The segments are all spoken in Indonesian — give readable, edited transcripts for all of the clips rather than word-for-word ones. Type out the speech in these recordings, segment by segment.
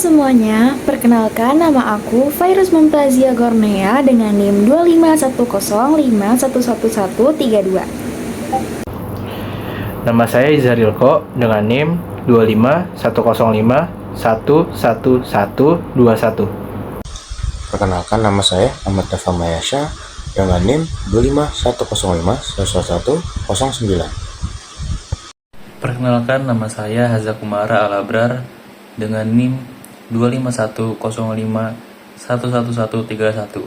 semuanya, perkenalkan nama aku Virus Mumtazia Gornea dengan NIM 25105111132. Nama saya Izarilko dengan NIM 25105111121. Perkenalkan, nama saya Ahmad Dafa Mayasya dengan NIM 25105111109. Perkenalkan, nama saya Haza Kumara Alabrar dengan NIM 25105111131.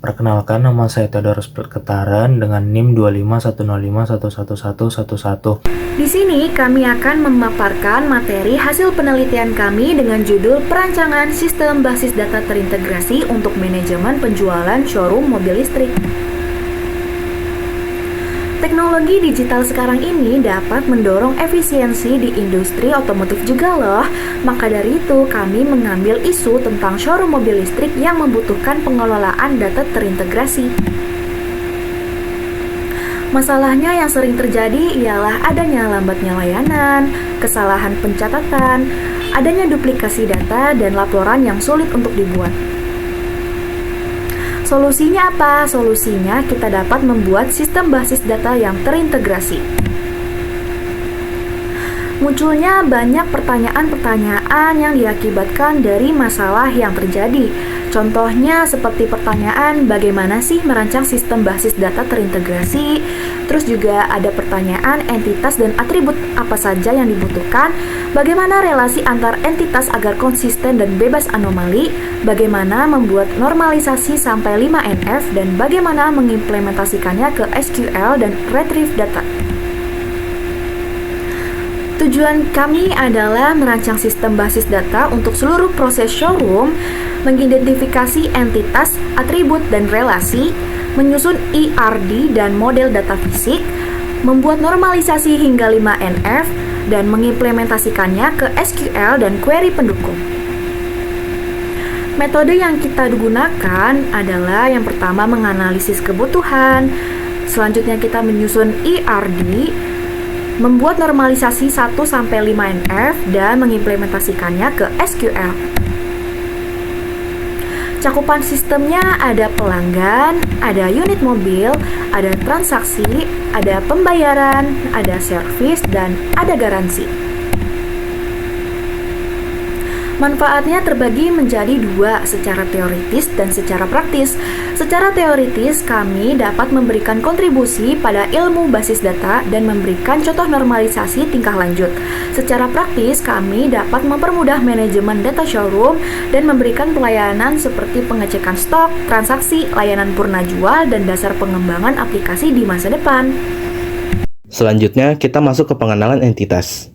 Perkenalkan, nama saya Tadarus Perketaran dengan NIM 25105111111. Di sini kami akan memaparkan materi hasil penelitian kami dengan judul Perancangan Sistem Basis Data Terintegrasi untuk Manajemen Penjualan Showroom Mobil Listrik. Teknologi digital sekarang ini dapat mendorong efisiensi di industri otomotif juga loh. Maka dari itu kami mengambil isu tentang showroom mobil listrik yang membutuhkan pengelolaan data terintegrasi. Masalahnya yang sering terjadi ialah adanya lambatnya layanan, kesalahan pencatatan, adanya duplikasi data, dan laporan yang sulit untuk dibuat. Solusinya apa? Solusinya kita dapat membuat sistem basis data yang terintegrasi. Munculnya banyak pertanyaan-pertanyaan yang diakibatkan dari masalah yang terjadi. Contohnya seperti pertanyaan bagaimana sih merancang sistem basis data terintegrasi. Terus juga ada pertanyaan entitas dan atribut apa saja yang dibutuhkan. Bagaimana relasi antar entitas agar konsisten dan bebas anomali. Bagaimana membuat normalisasi sampai 5NF dan bagaimana mengimplementasikannya ke SQL dan retrieve data. Tujuan kami adalah merancang sistem basis data untuk seluruh proses showroom, mengidentifikasi entitas, atribut, dan relasi, menyusun ERD dan model data fisik, membuat normalisasi hingga 5NF, dan mengimplementasikannya ke SQL dan query pendukung. Metode yang kita gunakan adalah yang pertama menganalisis kebutuhan, selanjutnya kita menyusun ERD, membuat normalisasi 1-5NF dan mengimplementasikannya ke SQL. Cakupan sistemnya ada pelanggan, ada unit mobil, ada transaksi, ada pembayaran, ada servis, dan ada garansi. Manfaatnya terbagi menjadi dua, secara teoritis dan secara praktis. Secara teoritis, kami dapat memberikan kontribusi pada ilmu basis data dan memberikan contoh normalisasi tingkah lanjut. Secara praktis, kami dapat mempermudah manajemen data showroom dan memberikan pelayanan seperti pengecekan stok, transaksi, layanan purna jual, dan dasar pengembangan aplikasi di masa depan. Selanjutnya kita masuk ke pengenalan entitas.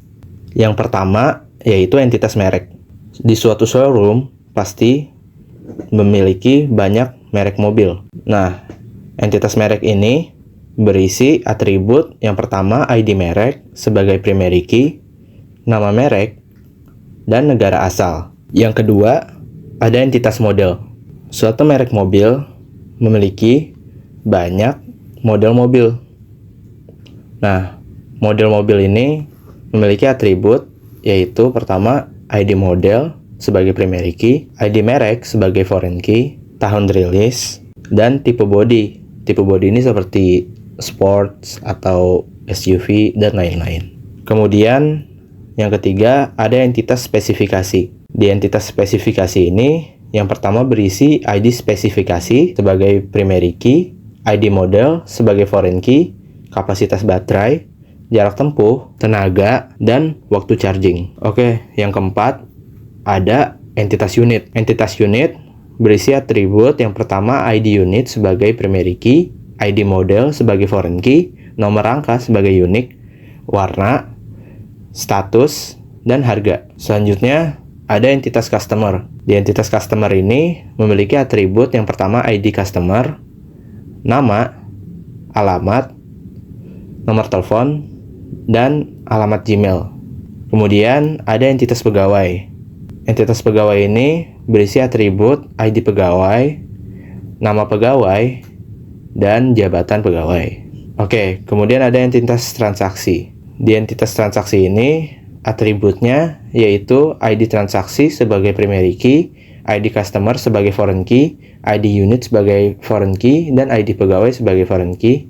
Yang pertama yaitu entitas merek. Di suatu showroom pasti memiliki banyak merek mobil. Nah, entitas merek ini berisi atribut yang pertama ID merek sebagai primary key, nama merek, dan negara asal. Yang kedua, ada entitas model. Suatu merek mobil memiliki banyak model mobil. Nah, model mobil ini memiliki atribut yaitu pertama ID model sebagai primary key, ID merek sebagai foreign key, tahun rilis, dan tipe body. Tipe body ini seperti sports atau SUV dan lain-lain. Kemudian yang ketiga ada entitas spesifikasi. Di entitas spesifikasi ini yang pertama berisi ID spesifikasi sebagai primary key, ID model sebagai foreign key, kapasitas baterai, jarak tempuh, tenaga, dan waktu charging. Oke, yang keempat, ada entitas unit. Entitas unit berisi atribut yang pertama ID unit sebagai primary key, ID model sebagai foreign key, nomor angka sebagai unique, warna, status, dan harga. Selanjutnya, ada entitas customer. Di entitas customer ini memiliki atribut yang pertama ID customer, nama, alamat, nomor telepon, dan alamat Gmail. Kemudian ada entitas pegawai. Entitas pegawai ini berisi atribut ID pegawai, nama pegawai, dan jabatan pegawai. Oke, kemudian ada entitas transaksi. Di entitas transaksi ini atributnya yaitu ID transaksi sebagai primary key, ID customer sebagai foreign key, ID unit sebagai foreign key, dan ID pegawai sebagai foreign key.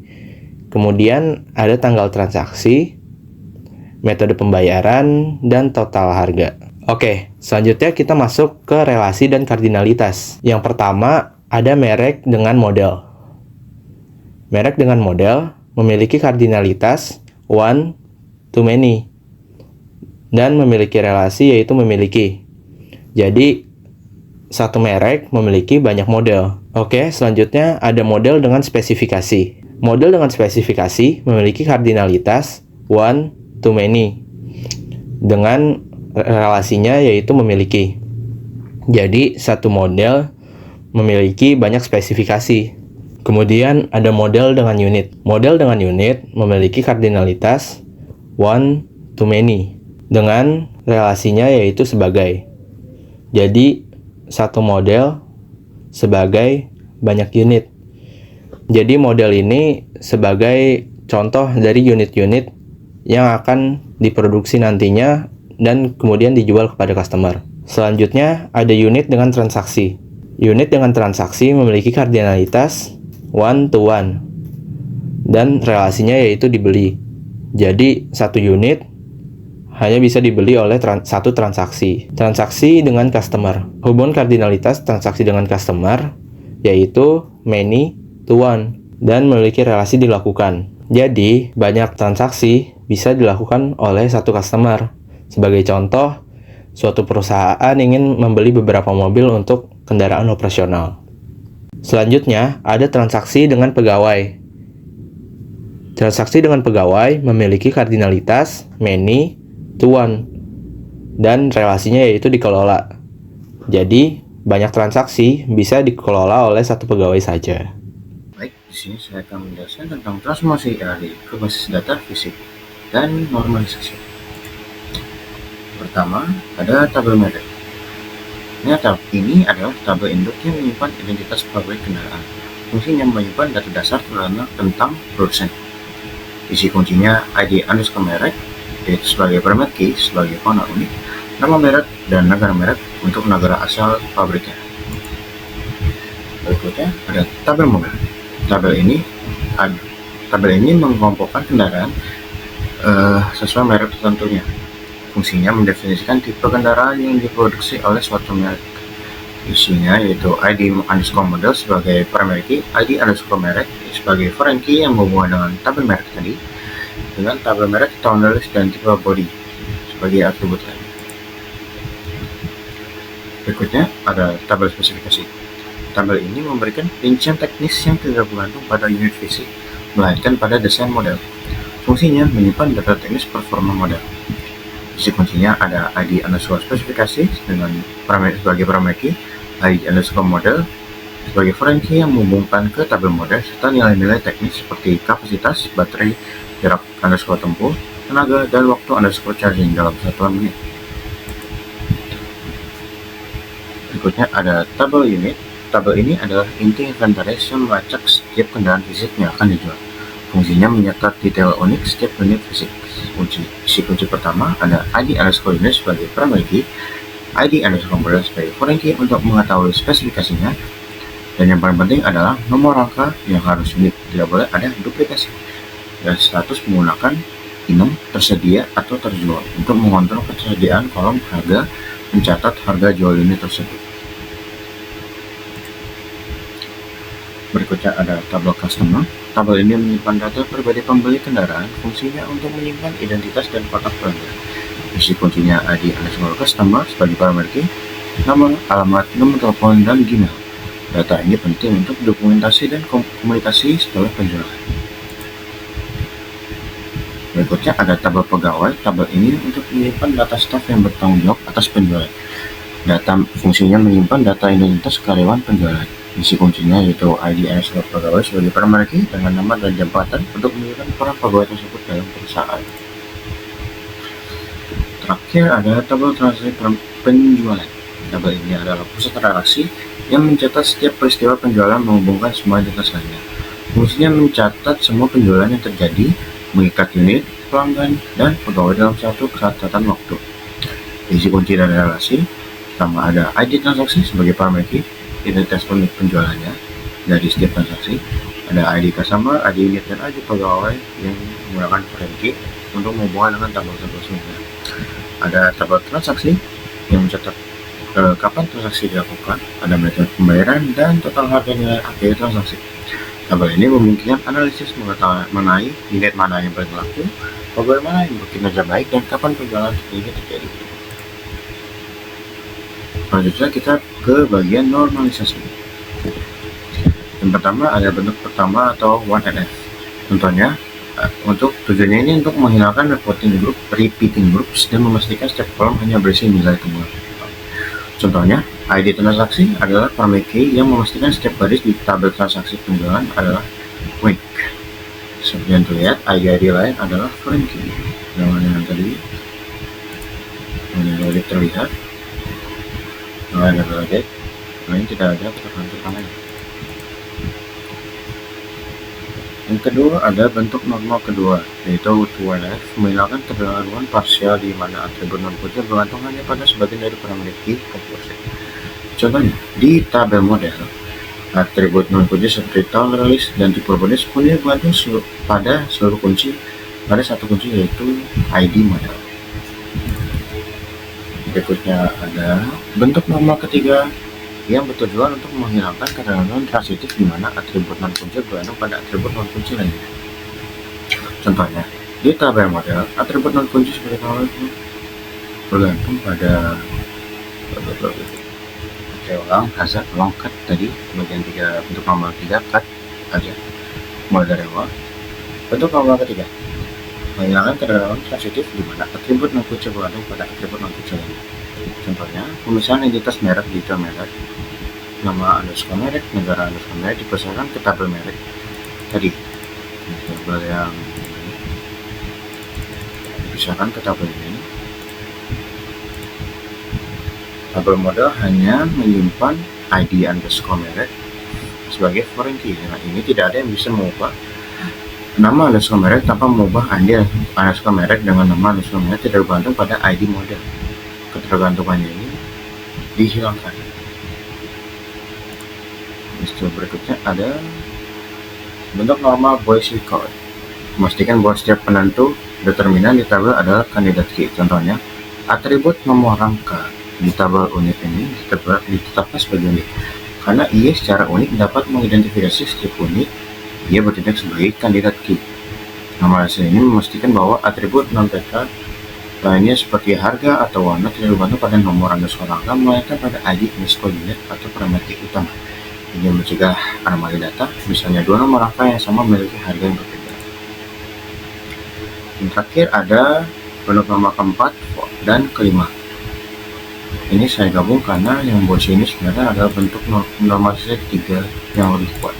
Kemudian ada tanggal transaksi, metode pembayaran, dan total harga. Oke, selanjutnya kita masuk ke relasi dan kardinalitas. Yang pertama, ada merek dengan model. Merek dengan model memiliki kardinalitas one to many dan memiliki relasi yaitu memiliki. Jadi, satu merek memiliki banyak model. Oke, selanjutnya ada model dengan spesifikasi. Model dengan spesifikasi memiliki kardinalitas one to many dengan relasinya yaitu memiliki. Jadi, satu model memiliki banyak spesifikasi. Kemudian ada model dengan unit. Model dengan unit memiliki kardinalitas one to many dengan relasinya yaitu sebagai. Jadi, satu model sebagai banyak unit. Jadi, model ini sebagai contoh dari unit-unit yang akan diproduksi nantinya dan kemudian dijual kepada customer. Selanjutnya, ada unit dengan transaksi. Unit dengan transaksi memiliki kardinalitas one to one dan relasinya yaitu dibeli. Jadi, satu unit hanya bisa dibeli oleh satu transaksi. Transaksi dengan customer. Hubungan kardinalitas transaksi dengan customer yaitu many to one dan memiliki relasi dilakukan. Jadi, banyak transaksi bisa dilakukan oleh satu customer. Sebagai contoh, suatu perusahaan ingin membeli beberapa mobil untuk kendaraan operasional. Selanjutnya, ada transaksi dengan pegawai. Transaksi dengan pegawai memiliki kardinalitas many to one dan relasinya yaitu dikelola. Jadi, banyak transaksi bisa dikelola oleh satu pegawai saja. Baik, di sini saya akan menjelaskan tentang transformasi array ke basis data fisik dan normalisasi. Pertama, ada tabel merek. Ini adalah tabel induk yang menyimpan identitas pabrik kendaraan. Fungsinya menyimpan data dasar tentang produsen. Isi kuncinya ID underscore merek, yaitu sebagai primary key, sebagai fauna unik, nama merek, dan negara merek untuk negara asal pabriknya. Berikutnya ada tabel model. Tabel ini mengelompokkan kendaraan sesuai merek tertentunya. Fungsinya mendefinisikan tipe kendaraan yang diproduksi oleh suatu merek. Isinya yaitu ID underscore model sebagai primary key, ID underscore merek sebagai foreign key yang berhubungan dengan tabel merek tadi, dengan tabel merek, tone list, dan tipe body sebagai atribut lain. Berikutnya ada tabel spesifikasi. Tabel ini memberikan rincian teknis yang tidak bergantung pada unit fisik, melainkan pada desain model. Fungsinya menyimpan data teknis performa model. Isi kuncinya ada ID underscore spesifikasi dengan sebagai primary key, ID underscore model sebagai foreign key yang menghubungkan ke tabel model, serta nilai-nilai teknis seperti kapasitas, baterai, jarak underscore tempuh, tenaga, dan waktu underscore charging dalam satuan menit. Berikutnya ada tabel unit. Tabel ini adalah inti inventaris yang melacak setiap kendaraan fisik yang akan dijual. Fungsinya mencatat detail unik setiap unit fisik. Isi kunci pertama ada ID underscore unit sebagai primary key, ID underscore model sebagai foreign key untuk mengetahui spesifikasinya, dan yang paling penting adalah nomor rangka yang harus unik, tidak boleh ada duplikasi, dan status menggunakan item tersedia atau terjual untuk mengontrol ketersediaan kolom harga, mencatat harga jual unit tersebut. Berikutnya ada tabel customer. Tabel ini menyimpan data pribadi pembeli kendaraan. Fungsinya untuk menyimpan identitas dan kotak pelanggan. Isi kuncinya ID underscore customer sebagai primary key, nama, alamat, nomor telepon, dan Gmail. Data ini penting untuk dokumentasi dan komunikasi setelah penjualan. Berikutnya ada tabel pegawai. Tabel ini untuk menyimpan data staf yang bertanggung jawab atas penjualan. Fungsinya menyimpan data identitas karyawan penjualan. Isi kuncinya yaitu ID underscore pegawai sebagai primary key dengan nama dan jabatan untuk menunjukkan para pegawai tersebut dalam perusahaan. Terakhir ada tabel transaksi penjualan. Tabel ini adalah pusat relasi yang mencatat setiap peristiwa penjualan menghubungkan semua identitas lainnya. Fungsinya mencatat semua penjualan yang terjadi mengikat unit, pelanggan, dan pegawai dalam satu catatan waktu. Isi kunci dan relasi, pertama ada ID transaksi sebagai parameter, identitas unit penjualannya dari setiap transaksi, ada ID customer, ID unit, dan ID pegawai yang menggunakan foreign key untuk menghubungkan dengan tabel-tabel sebelumnya. Ada tabel transaksi yang mencatat kapan transaksi dilakukan, ada metode pembayaran, dan total harga nilai akhir transaksi. Tabel ini memungkinkan analisis mengenai unit mana yang paling laku, pegawai mana yang berkinerja baik, dan kapan penjualan ini terjadi. Selanjutnya kita ke bagian normalisasi. Yang pertama ada bentuk pertama atau 1NF. Contohnya, untuk tujuannya ini untuk menghilangkan repeating groups dan memastikan setiap kolom hanya berisi nilai tunggal. Contohnya, ID transaksi adalah parameter key yang memastikan setiap baris di tabel transaksi penjualan adalah unique. Seperti yang terlihat, ID lain adalah foreign key. Yang tadi terlihat, ada lagi, lain tidak ada pertentangan. Yang kedua ada bentuk normal kedua, yaitu 2NF, menghilangkan keterlaluan parsial di mana atribut non-kunci bergantung hanya pada sebagian dari parameter key komposite. Contohnya, di tabel model, atribut non-kunci seperti tolerance dan tipe bonus punya bergantung pada seluruh kunci pada satu kunci, yaitu ID model. Berikutnya ada bentuk normal ketiga yang bertujuan untuk menghilangkan keterlaluan transitif di mana atribut non-kunci bergantung pada atribut non-kunci lainnya. Contohnya, di tabel model, atribut non-kunci seperti bergantung pada hazard, cut tadi, bagian 3, bentuk normal 3, cut aja, mulai dari awal. Bentuk normal ketiga, menghilangkan keterlaluan transitif di mana atribut non-kunci bergantung pada atribut non-kunci lainnya. Contohnya, pemisahan identitas merek, detail merek, nama underscore merek, negara underscore merek dipersiapkan ke tabel merek tadi, tabel yang dipisahkan ke tabel ini. Tabel model hanya menyimpan ID underscore merek sebagai foreign key. Nah, ini tidak ada yang bisa mengubah nama underscore merek tanpa mengubah ID underscore merek dengan nama underscore merek tidak bergantung pada ID model. Ketergantungannya ini dihilangkan. Istilah berikutnya ada bentuk normal Boyce record, memastikan bahwa setiap penentu determinan di tabel adalah kandidat key. Contohnya, atribut nomor rangka di tabel unit ini ditetapkan sebagai unik karena ia secara unik dapat mengidentifikasi setiap unit ia bertindak sebagai kandidat key. Nama hasil ini memastikan bahwa atribut non-PK lainnya seperti harga atau warna tidak bergantung pada nomor underscore rangka melainkan pada ID underscore unit atau parameter utama. Ini mencegah anomali data, misalnya dua nomor rangka yang sama memiliki harga yang berbeda. Yang terakhir ada bentuk nama keempat dan kelima. Ini saya gabung karena yang buat sini sebenarnya adalah bentuk normalisasi ketiga yang lebih kuat.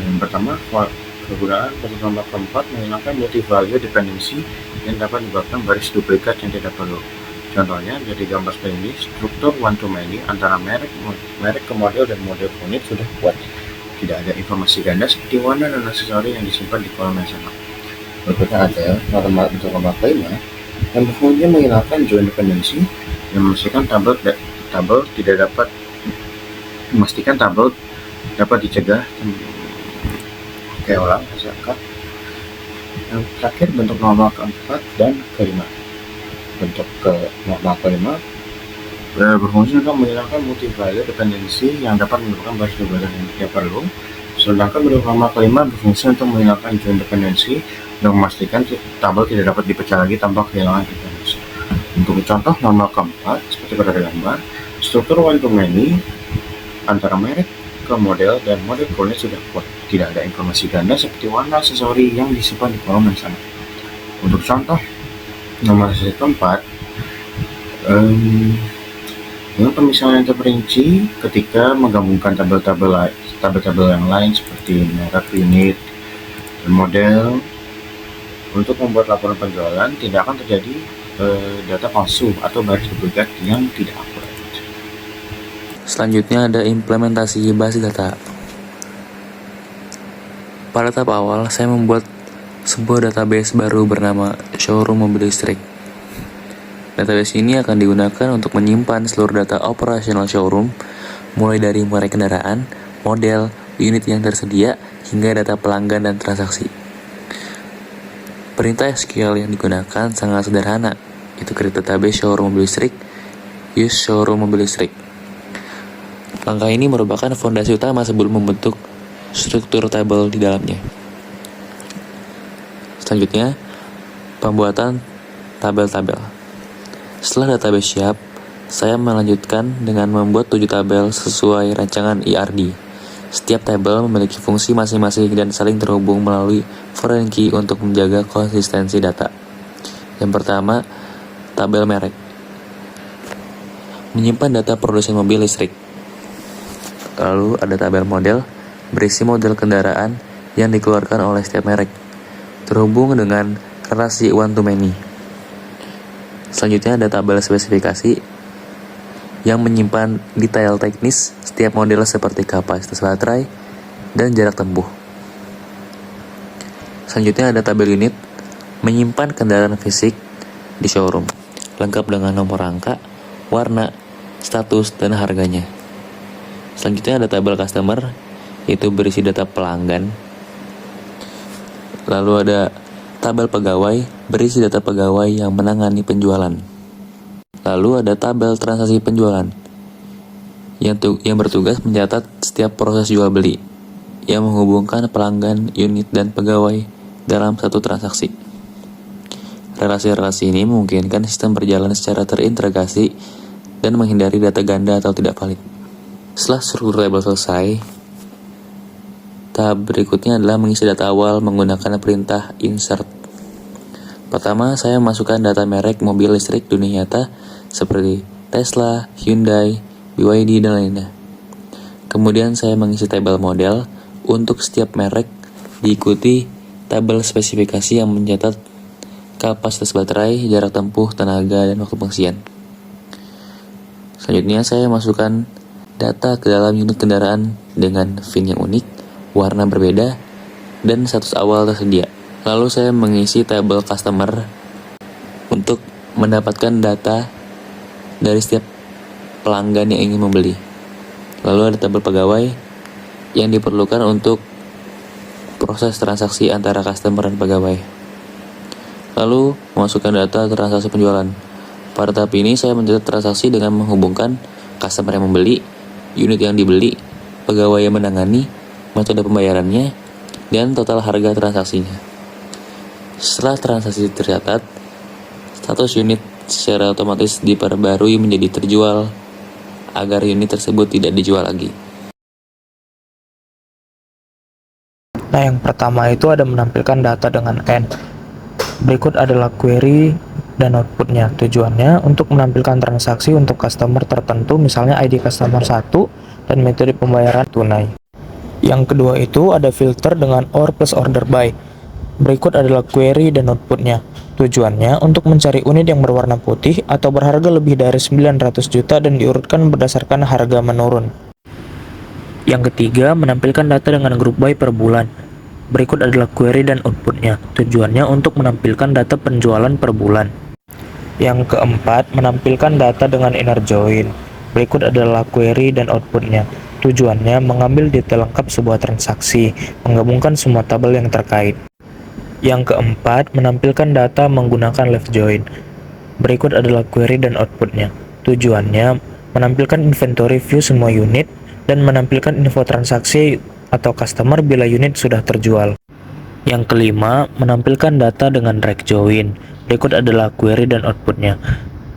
Yang pertama, kegunaan bentuk nama keempat menghilangkan multi-value dependency yang dapat menyebabkan baris duplikat yang tidak perlu. Contohnya, dari gambar seperti ini, struktur one-to-many antara merek ke model dan model unit sudah kuat. Tidak ada informasi ganda seperti warna dan aksesori yang disimpan di kolom yang sama. Berikutnya ada normal bentuk nama kelima yang berfungsi menghilangkan join dependency yang memastikan tabel dapat dicegah. Ulang misalkan. Yang terakhir bentuk normal keempat dan kelima. Bentuk normal kelima berfungsi untuk menghilangkan multi-value dependency yang dapat menyebabkan baris duplikat yang tidak perlu. Sedangkan bentuk normal kelima berfungsi untuk menghilangkan join dependency dan memastikan tabel tidak dapat dipecah lagi tanpa kehilangan dependency. Untuk contoh normal keempat seperti pada gambar, struktur one-to-many antara merek ke model dan model unit sudah kuat. Tidak ada informasi ganda seperti warna aksesori yang disimpan di kolom yang sama. Untuk contoh normalisasi keempat, dengan pemisahan yang terperinci ketika menggabungkan tabel-tabel yang lain seperti merek, unit, dan model untuk membuat laporan penjualan tidak akan terjadi data palsu atau baris duplikat yang tidak akurat. Selanjutnya ada implementasi basis data. Pada tahap awal, saya membuat sebuah database baru bernama Showroom Mobil Listrik. Database ini akan digunakan untuk menyimpan seluruh data operasional showroom, mulai dari merek kendaraan, model, unit yang tersedia, hingga data pelanggan dan transaksi. Perintah SQL yang digunakan sangat sederhana, itu create database showroom mobil listrik, use showroom mobil listrik. Langkah ini merupakan fondasi utama sebelum membentuk struktur tabel di dalamnya. Selanjutnya, pembuatan tabel-tabel. Setelah database siap, saya melanjutkan dengan membuat 7 tabel sesuai rancangan ERD. Setiap tabel memiliki fungsi masing-masing dan saling terhubung melalui foreign key untuk menjaga konsistensi data. Yang pertama, tabel merek. Menyimpan data produsen mobil listrik. Lalu ada tabel model, berisi model kendaraan yang dikeluarkan oleh setiap merek, terhubung dengan relasi one to many. Selanjutnya ada tabel spesifikasi yang menyimpan detail teknis setiap model seperti kapasitas baterai dan jarak tempuh. Selanjutnya ada tabel unit, menyimpan kendaraan fisik di showroom, lengkap dengan nomor rangka, warna, status, dan harganya. Selanjutnya ada tabel customer, yaitu berisi data pelanggan. Lalu ada tabel pegawai, berisi data pegawai yang menangani penjualan. Lalu ada tabel transaksi penjualan, yang bertugas mencatat setiap proses jual beli, yang menghubungkan pelanggan, unit, dan pegawai dalam satu transaksi. Relasi-relasi ini memungkinkan sistem berjalan secara terintegrasi dan menghindari data ganda atau tidak valid. Setelah struktur tabel selesai, tahap berikutnya adalah mengisi data awal menggunakan perintah insert. Pertama, saya masukkan data merek mobil listrik dunia nyata seperti Tesla, Hyundai, BYD, dan lainnya. Kemudian saya mengisi tabel model untuk setiap merek, diikuti tabel spesifikasi yang mencatat kapasitas baterai, jarak tempuh, tenaga, dan waktu pengisian. Selanjutnya saya masukkan data ke dalam unit kendaraan dengan VIN yang unik, warna berbeda, dan status awal tersedia. Lalu saya mengisi tabel customer untuk mendapatkan data dari setiap pelanggan yang ingin membeli. Lalu ada tabel pegawai yang diperlukan untuk proses transaksi antara customer dan pegawai. Lalu memasukkan data transaksi penjualan. Pada tahap ini saya mencatat transaksi dengan menghubungkan customer yang membeli, unit yang dibeli, pegawai yang menangani, metode pembayarannya, dan total harga transaksinya. Setelah transaksi tercatat, status unit secara otomatis diperbarui menjadi terjual agar unit tersebut tidak dijual lagi. Nah, yang pertama itu ada menampilkan data dengan N. Berikut adalah query dan outputnya. Tujuannya untuk menampilkan transaksi untuk customer tertentu, misalnya ID customer 1 dan metode pembayaran tunai. Yang kedua itu ada filter dengan OR plus order by. Berikut adalah query dan outputnya. Tujuannya untuk mencari unit yang berwarna putih atau berharga lebih dari 900 juta dan diurutkan berdasarkan harga menurun. Yang ketiga, menampilkan data dengan group by per bulan. Berikut adalah query dan outputnya. Tujuannya untuk menampilkan data penjualan per bulan. Yang keempat, menampilkan data dengan inner join. Berikut adalah query dan outputnya. Tujuannya mengambil detail lengkap sebuah transaksi, menggabungkan semua tabel yang terkait. Yang keempat, menampilkan data menggunakan left join. Berikut adalah query dan outputnya. Tujuannya menampilkan inventory view semua unit dan menampilkan info transaksi atau customer bila unit sudah terjual. Yang kelima, menampilkan data dengan drag join. Berikut adalah query dan outputnya.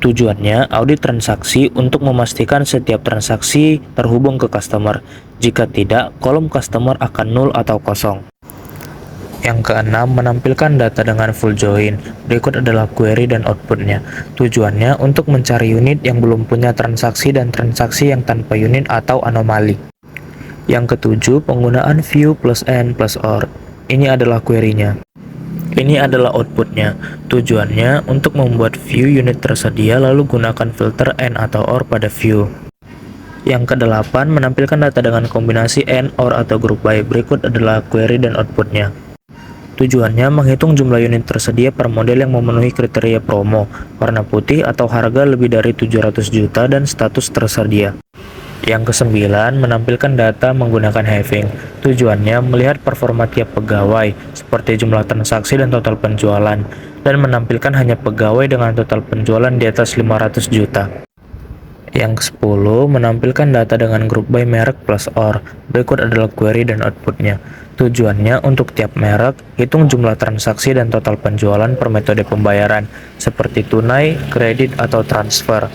Tujuannya audit transaksi untuk memastikan setiap transaksi terhubung ke customer. Jika tidak, kolom customer akan nol atau kosong. Yang keenam, menampilkan data dengan full join. Berikut adalah query dan outputnya. Tujuannya untuk mencari unit yang belum punya transaksi dan transaksi yang tanpa unit atau anomali. Yang ketujuh, penggunaan view plus n plus or. Ini adalah query-nya. Ini adalah outputnya. Tujuannya untuk membuat view unit tersedia lalu gunakan filter n atau or pada view. Yang kedelapan, menampilkan data dengan kombinasi AND, OR, atau group by. Berikut adalah query dan outputnya. Tujuannya menghitung jumlah unit tersedia per model yang memenuhi kriteria promo, warna putih atau harga lebih dari 700 juta dan status tersedia. Yang kesembilan, menampilkan data menggunakan having. Tujuannya melihat performa tiap pegawai, seperti jumlah transaksi dan total penjualan, dan menampilkan hanya pegawai dengan total penjualan di atas 500 juta. Yang ke-10, menampilkan data dengan group by merek plus OR. Berikut adalah query dan outputnya. Tujuannya untuk tiap merek, hitung jumlah transaksi dan total penjualan per metode pembayaran, seperti tunai, kredit, atau transfer.